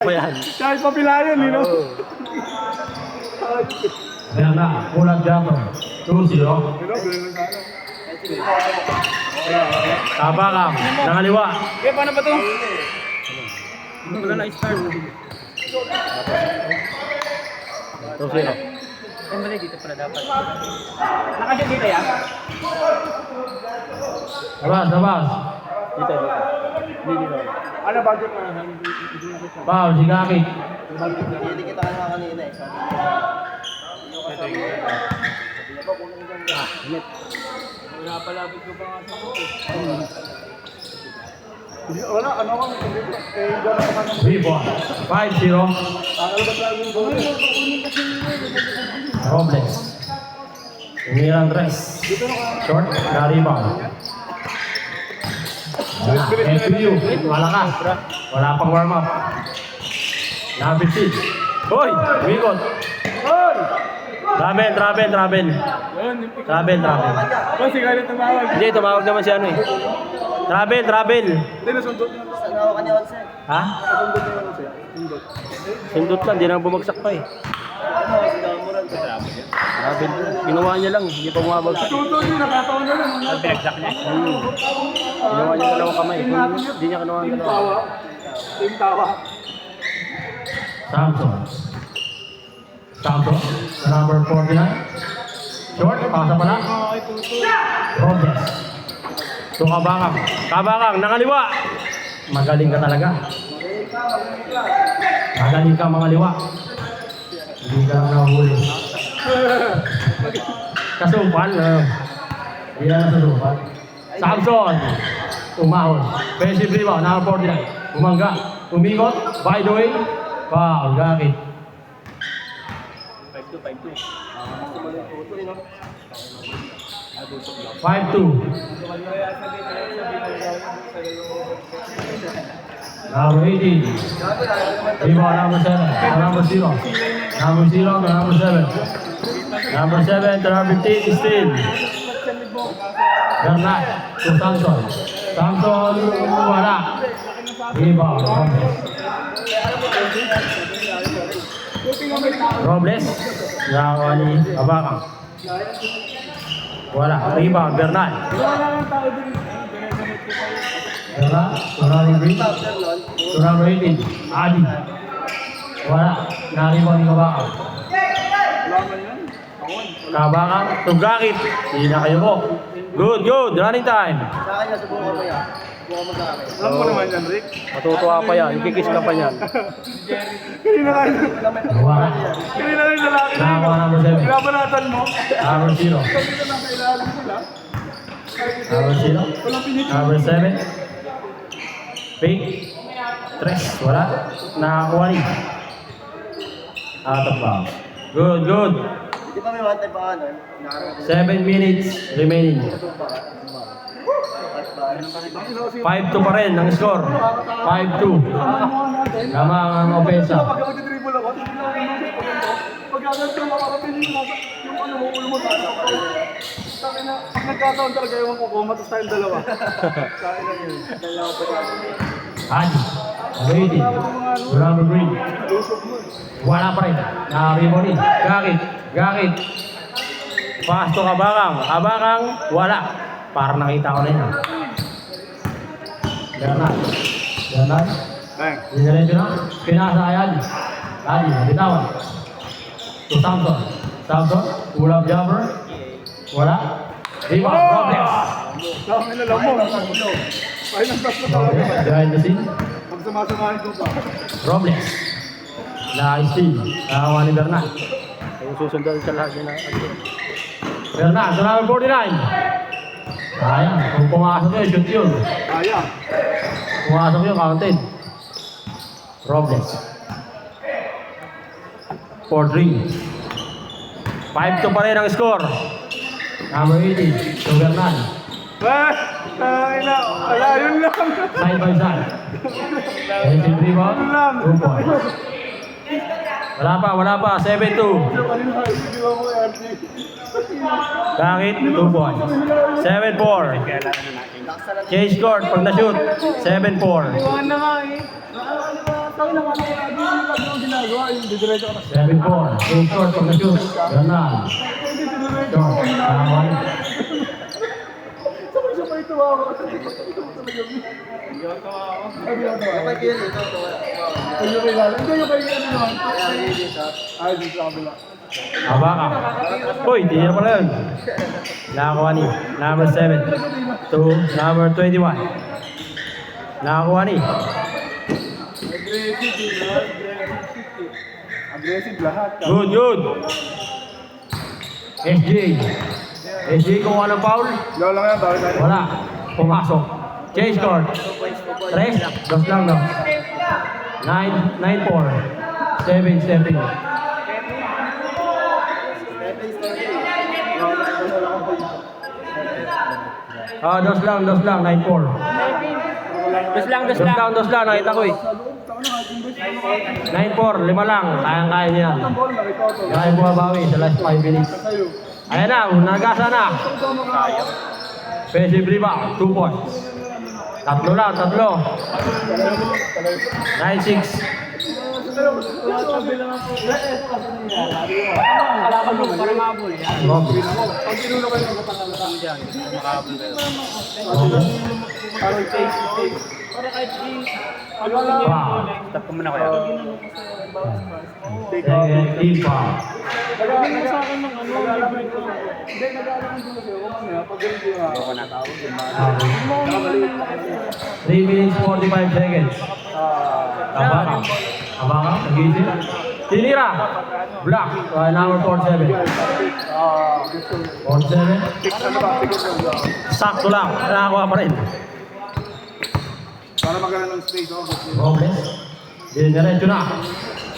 Pa yan. Kahit papila yun, you know? Ayan na, Ulan Jumper. 2-0. Tabakang, nakaliwa. Okay, paano ba ito? Wala na start. 2-0. Ay, mali dito pala dapat. Nakasya dito yan? Labas, labas. Dito. Ano budget na? Foul, si Gaki. Hindi kita ka kanina eh. Wala palapit ko pa nga sa ako. Wala, ano kang dito? Eh, gano'n ka pa ng... Rebound. 5-0. Ano ba tayo yung goal? Robles. Umiran Andres. Short, na-rebound. FPU, malakas. Wala pang warm-up. Number 6. Hoy! Umikot. Hoy! Travel. Yun, yung Travel. Kasi kaya tumawag. Hindi, tumawag naman si ano eh. Travel. Hindi, nasundot niya. Saan ako kanya onse? Ha? Nasundot niya lang siya. Sundot. Sundot lang, di na bumagsak pa eh. Ano, sinamuran ko. Travel. Ginawa niya lang, hindi pa bumabagsak. Sundot niya, nakataon na lang. Pinagsak niya? Ginawa niya dalawang kamay. Hindi niya kinuha ang Team dalawa. tawa. Team tawa. Samson. Samson, number 49. Short, pasa pala. Robles. So Kabakang, nakaliwa. Magaling ka talaga. Magaling ka mga liwa. Hindi ka lang nahuli. Kasumpan. Hindi lang nasusupan. Samson. Umahon. Offensive rebound, number 49. Umangga. Umikot. By the way, foul. Gakit. 5-2. Number 18. Rebound, number 7. Number 0. Number 0 to number 7. Number 7 to number 15 still. Bernat to Samson. Samson, wala. Rebound. Robles. Nakakuha ni Kabakang. Wala. Rebound, Bernal. Wala lang tao din. Bernat to number 3. To number 18. Adi. Wala. Na-rebound ni Kabakang. Wala man yan. Kabakang to Gakit. Hindi na kayo ko. Good. Running time. Sa kanya, subukan mo yan. Subukan mo sa akin. Alam mo naman yan, Rick. Matutuwa pa yan. Ikikis ka pa yan. Kanina kayo. Wala. Kanina rin lalaki na Nakakuha yun. number 7. Pinabanatan mo. Number 0. Kanina na kailangan sila. Number 0. Walang pinili. Number 7. Fake. 3. Wala. Nakakuha ni. Out of bounds. Good. Di ba may one time pa ano? 7 minutes remaining. 5-2 pa rin ang score. 5-2. Tama ang opensa. Pag ako dribble ako, pag gaganto ako, para pinili mo yung ano mo, ulo mo sa akin. Sakin na, pag nagkataon talaga yung kukuma, tapos tayong dalawa. Sakin na yun. Dalawa pa tayo. Adi. Waiting. Number 3. Lusok mo. Wala pa rin. Naka-rebound in. Gakit. Pass to Kabakang, wala. Para nakita ko na yun. Bernat. Bang. Diniretso na. Pinasa kay Adi. Adi. Bitawan. To Samson. Ulap jumper. Wala. Rebound. Robles. Dami na lang mo. Ay, nang tas na talaga. Behind the scene. Pag sumasamahin ko pa. Robles. Na-steal. Nakakuha ni Bernat. Yung susundan sa lahat na. Bernat. Sa number 49. Ayan. Kung pumasok yun, shoot yun. Kaya. Pumasok yun, counted. Robles. 4-3. 5-2 pa rin ang score. Number 18. To Bernat. Ay na. Wala, yun lang. Side by side. Offensive rebound. 2 points. Wala pa. 7-2. Gakit, 2 points. 7-4. Change court pag na-shoot. 7-4. Iwan na nga eh. Tayo na ano kaya di yung ginagawa, yung didiretso ka na. 7-4. Take short from the shoot. Ganun. Hindi didiretso Short. ko ginagawa. Tama. Sabay-sabay ito ako. Hindi ako tawa ako. Kapag yun, ito. Ay, yung kay Lalo. Hindi, yung kay ano naman. Kaya yun dito. Ay, dito sa kabila. Aba ka. Uy, di na pala yun. Nakakuha ni number 7 to number 21. Nakakuha ni. Aggressive lahat. Good, good. SJ. SJ kung anong foul? Law lang yan, bawal tayo. Wala. Pumasok. Chase court. 3. Dos lang, no? 9-4. 7 stepping. Dos lang, 9-4. Dos lang, nakita ko eh. 9-4, 5 lang. Kayang-kaya niya. Ball, nakita ko to. Kaya bumabawi sa last 5 minutes. Sa'yo. Ayan na, nagasa na. Offensive rebound, 2 points. Tatlo lang, 9-6. Kalaban mo, para mabul. Robles. Pag inulo kayo ng kapangalasang dyan, makabul kayo. Parang take. Para kahit Wow. Stop ko muna kaya. Second team foul. Nag-aalang sa akin ng ano, libre ko. Hindi, nag-aalang din kasi ako mamaya. Pag ganun yung ako na tao. 3 minutes 45 seconds. Abang. Abang, nagising. Tinira. Block. Number 47. Gusto mo. 47. Ano ba? Ticket lang ba? Sakto lang. Nakakuha pa rin. Para magkaroon ng space, oh. Robles. Diretso na.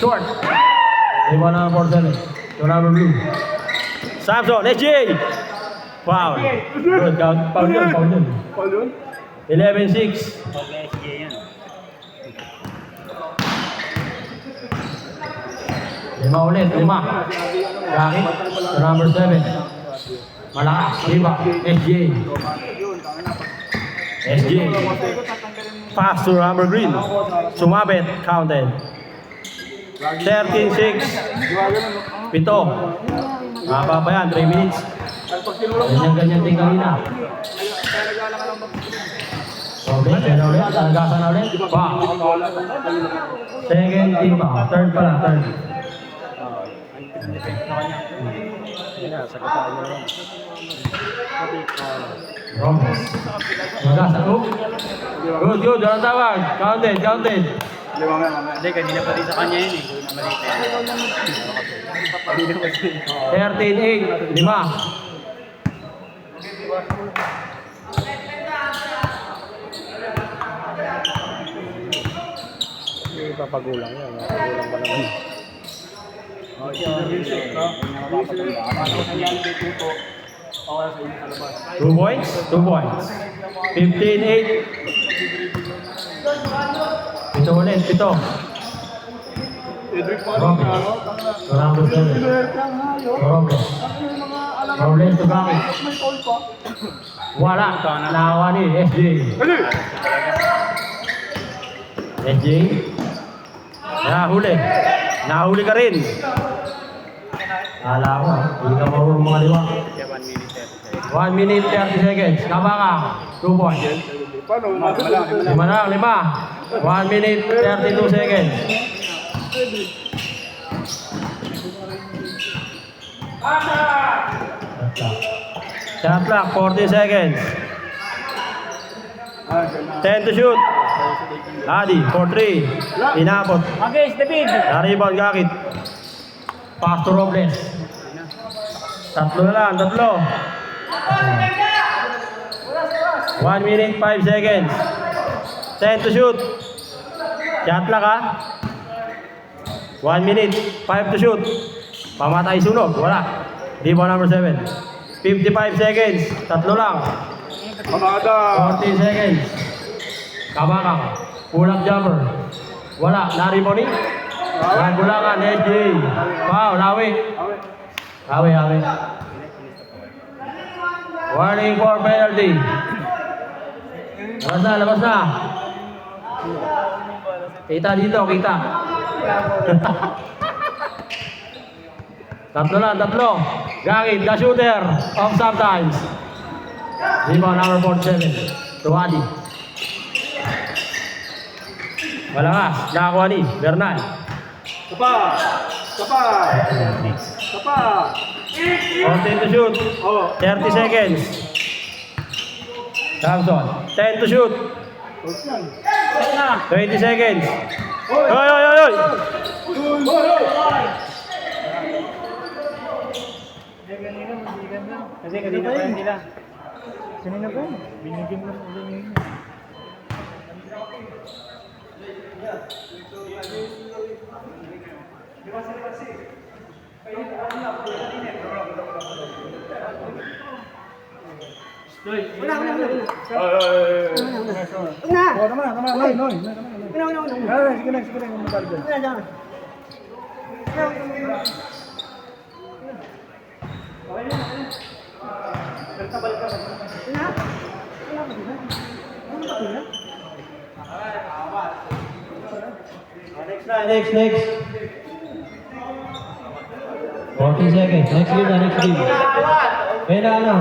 Short. Iba na 47. So number blue. Samson, SJ. Foul. Good, count. Foul yun. Paul yun? 11-6. Lima ulit. Rocky. So number 7. Malakas. Lima. SJ. SJ. Pass to number green. Sumabit. Counted. 13-6. Pito. Haba pa yan. 3 minutes. Ganyan din kanina. Robles. Yan ulit. Nagasa na ulit. Wow. Second team pa. Third pa lang. Third. Robles. Nagasa. Oh. Good, good. Walang tawag. Counted. Hindi, mamaya. Hindi, kanina pa rin sa kanya yun eh. Maliit na yan. 13-8. Lima. Papagulang yan. Papagulang pa naman. Two points. 15-8. Pito ulit. Pito. Edric pa rin Robles. na, ano? So number 7. Pinwerkang hayo. Robles. Ano yung mga alam Robles to Gaki. may call pa. Wala. Nakawa ni SJ. Ano? SJ. Nahuli ka rin. Kala ko, hindi ka marunong mga liwa. 1 minute 30 seconds. Kaba ka. 2 points. Paano? Malaki. 5 na lang, 5. 1 minute 32 seconds. Shot clock. 40 seconds. 10 to shoot. Adi, for 3. Inabot. Agis, David! Na-rebound Gakit. Pass to Robles. Tatlo na lang. 1 minute 5 seconds. 10 to shoot. Shot clock ha. 1 minute 5 to shoot. Pamatay sunog. Wala. Rebound number 7. 55 seconds. Tatlo lang. Pamada. 40 seconds. Kabaka. Pull-up jumper. Wala. Na-rebound ni. Nagbulangan. SJ. Wow. Lawi. Lawi. Warning for penalty. Labas na. Kita dito, kita. Tatlo. Gagit, the shooter of sometimes. Rebound number 47. Tuwadi. Malakas, nakakuha ni Bernal. Sapa! 14 to shoot. Oh. 30 seconds. Samson. 10 to shoot. 20 seconds. Oy! Kasi kanina pa yun nila. Kanina pa yun. Binigyan mo yun. Next. 14 seconds. Next game. Kaya na ano?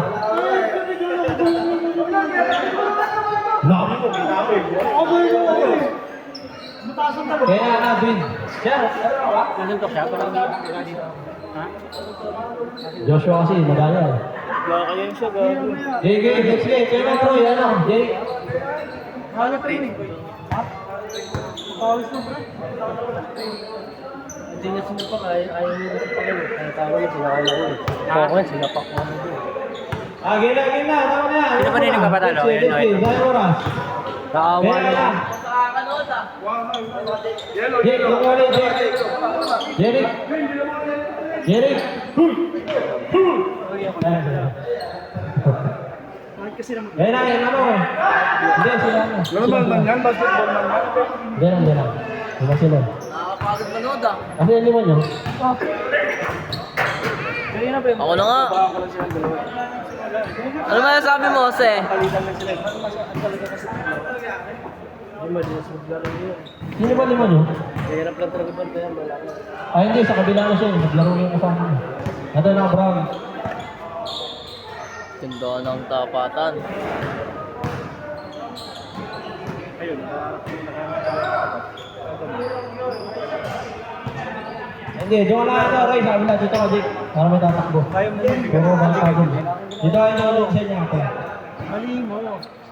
No. Kaya na, Bin. Nanuntok siya, parang hindi dito. Ha? Joshua kasi, madaya. Gawa kayo yung siya, gawa. Next game. Kaya na, Troy. Ano? Jay. Hindi na sinapak, ayaw nyo na sinapak yun. Kaya tawag yun, sinapak na yun. Kaya sinapak mo na yun. Game na. Tama na. Sino ba na yung nagpapatalo? Ayan, Next game. Dahil oras. Naawa Kaya na na. yun. Jeric. Kaya na, yan ano. Hindi, sila ano. Normal man yan, basketball man yan. Hindi na. Diba sila? Nakakapagod manood ah. Kasi yung lima nyo. Ako na nga. Ano masasabi mo, Jose? Sino ba lima nyo? Hirap lang talaga ba yan? Ay hindi, sa kabila na siya. Naglaro yung kasama niya. Ito na, Brown. Ganda ng tapatan. Hindi, doon na ano, Ray. Sabi na, dito ka, Jake. Para may tatakbo. Puro balik. Dito kayo nalulog sa inyo ako. Mali mo.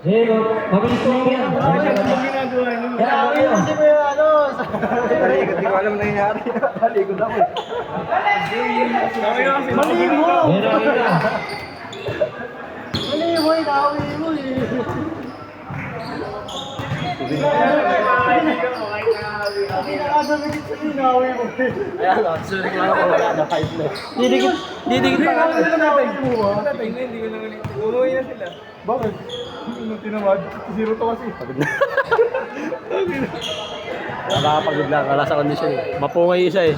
Eh, mabilis ko yan. Mabilis ko yan. Ginagawa nyo. Kaya ako yun. Kasi mo yung ano. Hindi ko alam nangyayari. Talikod ako. Mali mo! Yan ang ina. Mali mo, inawin mo eh. Pinakadamigit sa'yo, inawin mo eh. Ayan, sulit lang ako. Wala na, 5 na. Didikit pa nga. Hindi ko na ulit. Umuwi na sila. Bakit? Nung tinamad, 0 to kasi. Nakakapagod lang. Wala sa kondisyon eh. Mapungay isa eh.